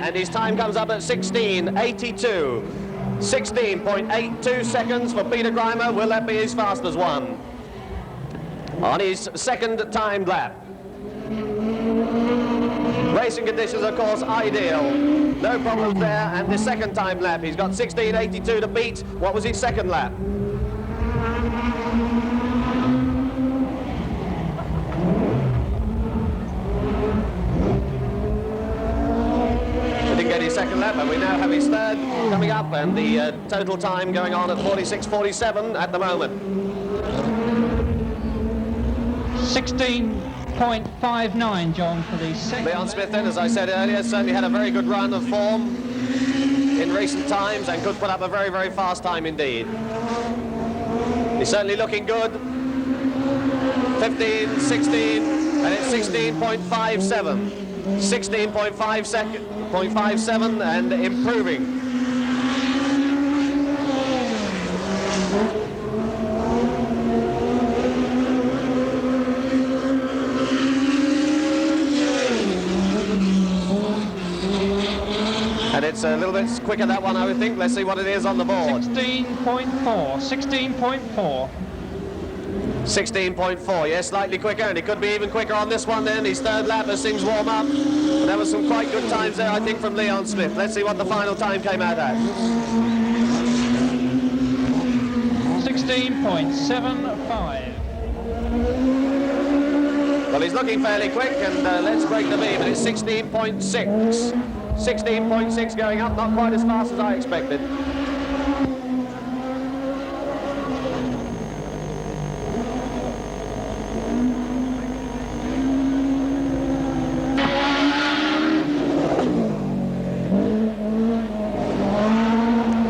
and his time comes up at 16.82. 16.82 seconds for Peter Grimer. Will that be his fastest one? On his second timed lap. Racing conditions, of course, ideal. No problems there, and the second time lap, he's got 16.82 to beat. What was his second lap? He didn't get his second lap, but we now have his third coming up, and the total time going on at 46.47 at the moment. 16.59, John, for the second. Leon Smith, then, as I said earlier, certainly had a very good run of form in recent times and could put up a very, very fast time indeed. He's certainly looking good. 15, 16, and it's 16.57. 16.57 and improving. And it's a little bit quicker, that one, I would think. Let's see what it is on the board. 16.4, 16.4. 16.4, yes, slightly quicker, and it could be even quicker on this one then. His third lap as things warm up. But there were some quite good times there, I think, from Leon Smith. Let's see what the final time came out at. 16.75. Well, he's looking fairly quick, and let's break the beam, and it's 16.6. 16.6 going up, not quite as fast as I expected.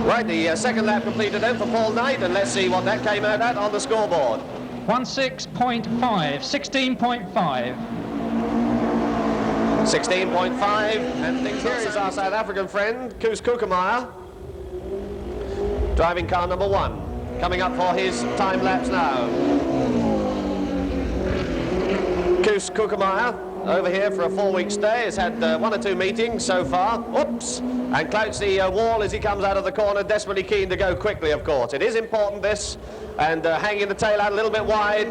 Right, the second lap completed then for Paul Knight, and let's see what that came out at on the scoreboard. 16.5, 16.5. 16.5, and things here is our South African friend, Koos Koekemeyer, driving car number 1, coming up for his time lapse now. Koos Koekemeyer, over here for a 4-week stay, has had 1 or 2 meetings so far. Oops! And clouts the wall as he comes out of the corner, desperately keen to go quickly, of course. It is important, this, and hanging the tail out a little bit wide,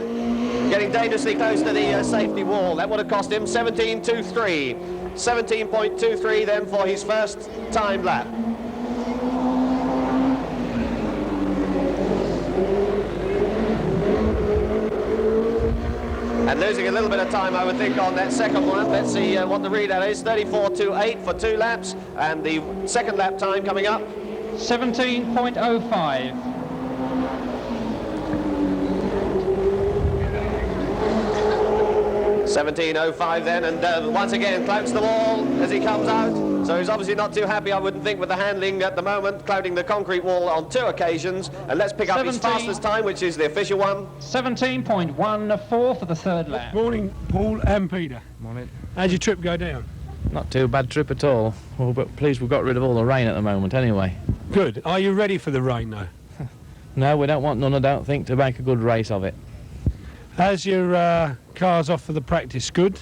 getting dangerously close to the safety wall. That would have cost him 17.23. 17.23 then for his first time lap. And losing a little bit of time, I would think, on that second one. Let's see what the readout is. 34.28 for 2 laps, and the second lap time coming up. 17.05. 17.05 then, and once again clouts the wall as he comes out. So he's obviously not too happy, I wouldn't think, with the handling at the moment, clouting the concrete wall on 2 occasions. And let's pick up his fastest time, which is the official one. 17.14 for the third lap. Morning, Paul and Peter. Morning. How'd your trip go down? Not too bad trip at all. Well, but pleased we've got rid of all the rain at the moment anyway. Good. Are you ready for the rain, though? No, we don't want none, I don't think, to make a good race of it. How's your cars off for the practice? Good?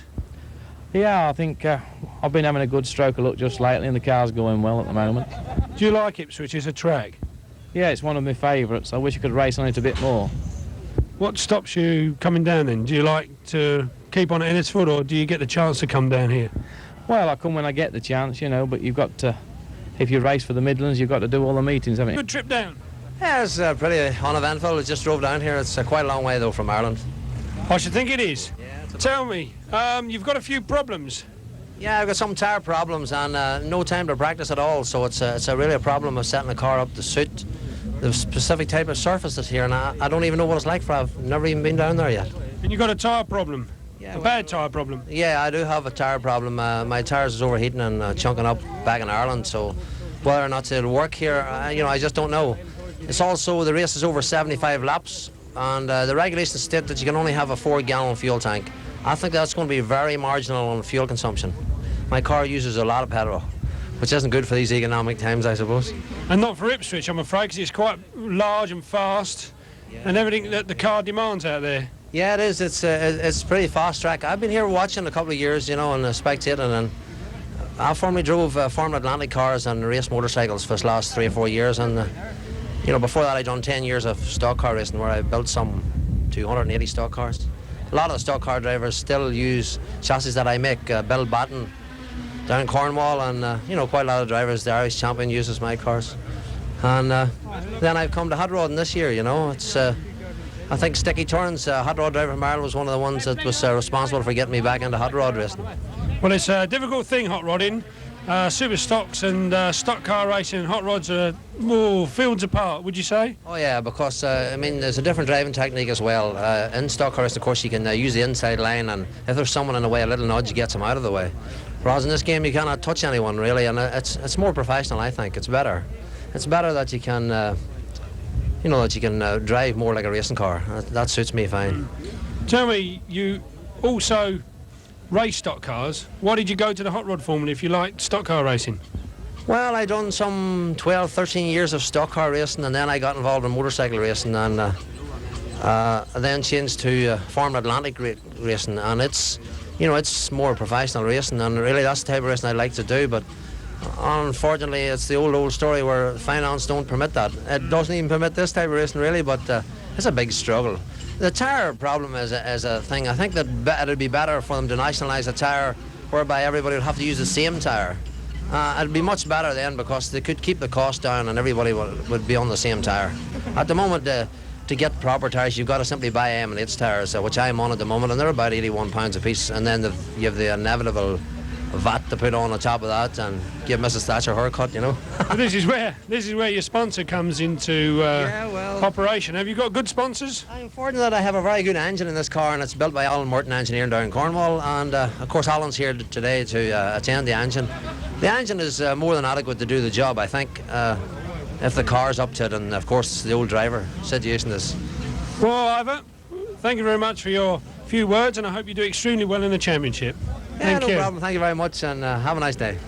Yeah, I think I've been having a good stroke of luck just lately, and the car's going well at the moment. Do you like Ipswich as a track? Yeah, it's one of my favourites. I wish I could race on it a bit more. What stops you coming down then? Do you like to keep on at Ennisford, or do you get the chance to come down here? Well, I come when I get the chance, you know, but you've got to, if you race for the Midlands, you've got to do all the meetings, haven't you? Good trip down. Yeah, it's pretty uneventful. I just drove down here. It's quite a long way, though, from Ireland. I should think it is. Yeah, Tell me, you've got a few problems. Yeah, I've got some tyre problems and no time to practice at all, so it's really a problem of setting the car up to suit the specific type of surface that's here, and I don't even know what it's like, for I've never even been down there yet. And you've got a tyre problem? Yeah, a bad tyre problem? Yeah, I do have a tyre problem. My tyres is overheating and chunking up back in Ireland, so whether or not it'll work here, you know, I just don't know. It's also, the race is over 75 laps, and the regulations state that you can only have a 4-gallon fuel tank. I think that's going to be very marginal on fuel consumption. My car uses a lot of petrol, which isn't good for these economic times, I suppose. And not for Ipswich, I'm afraid, because it's quite large and fast, and everything that the car demands out there. Yeah, it is. It's pretty fast track. I've been here watching a couple of years, you know, and spectating, and I formerly drove Formula Atlantic cars and raced motorcycles for the last 3 or 4 years, and you know, before that I'd done 10 years of stock car racing where I built some 280 stock cars. A lot of the stock car drivers still use chassis that I make. Bill Batten down in Cornwall, and you know, quite a lot of drivers, the Irish champion uses my cars. And then I've come to hot rodding this year. You know, it's I think Sticky Turns, hot rod driver from Ireland, was one of the ones that was responsible for getting me back into hot rod racing. Well, it's a difficult thing, hot rodding. Super stocks and stock car racing and hot rods are more fields apart, would you say? Oh yeah, because I mean, there's a different driving technique as well. In stock car racing, of course, you can use the inside line, and if there's someone in the way, a little nudge gets them out of the way. Whereas in this game, you cannot touch anyone really, and it's more professional. I think it's better. It's better that you can, you know, that you can drive more like a racing car. That suits me fine. Tell me, you also race stock cars. Why did you go to the hot rod formula if you like stock car racing? Well, I done some 12, 13 years of stock car racing, and then I got involved in motorcycle racing, and then changed to Formula Atlantic racing, and it's, you know, it's more professional racing, and really that's the type of racing I like to do. But unfortunately, it's the old story where finance don't permit that. It doesn't even permit this type of racing really, but it's a big struggle. The tyre problem is a thing. I think that it'd be better for them to nationalise a tyre whereby everybody would have to use the same tyre. It'd be much better then, because they could keep the cost down and everybody would be on the same tyre. At the moment, to get proper tyres, you've got to simply buy M&H tyres, which I'm on at the moment, and they're about £81 a piece, and then you have the inevitable VAT to put on top of that and give Mrs. Thatcher her cut, you know. This is where your sponsor comes into operation. Have you got good sponsors? I'm fortunate that I have a very good engine in this car, and it's built by Alan Morton Engineering down in Cornwall, and of course Alan's here today to attend the engine. The engine is more than adequate to do the job, I think, if the car's up to it, and of course the old driver situation is. Well, Ivor, thank you very much for your few words, and I hope you do extremely well in the championship. Yeah, Thank no you. problem. Thank you very much, and have a nice day.